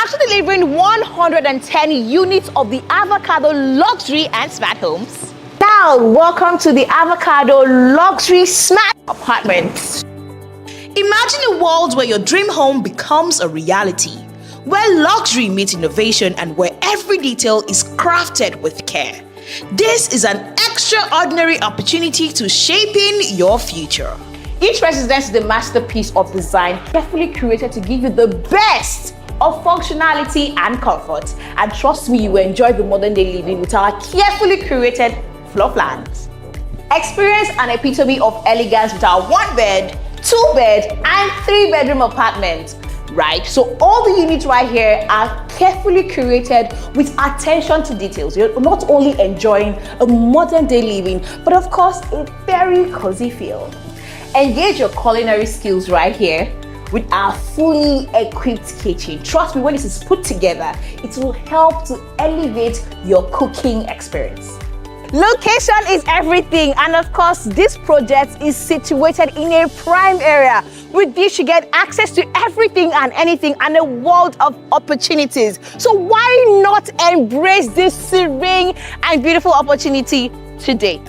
after delivering 110 units of the Avocado luxury and smart homes. Now, welcome to the Avocado luxury smart apartments. Imagine a world where your dream home becomes a reality, where luxury meets innovation and where every detail is crafted with care. This is an extraordinary opportunity to shape in your future. Each residence is the masterpiece of design, carefully curated to give you the best of functionality and comfort. And trust me, you will enjoy the modern day living with our carefully curated floor plans. Experience an epitome of elegance with our 1-bed, 2-bed, and 3-bedroom apartment. Right, so all the units right here are carefully curated with attention to details. You're not only enjoying a modern day living, but of course a very cozy feel. Engage your culinary skills right here with our fully equipped kitchen. Trust me, when this is put together, it will help to elevate your cooking experience. Location is everything, and of course this project is situated in a prime area. With this, you get access to everything and anything and a world of opportunities. So why not embrace this serene and beautiful opportunity today?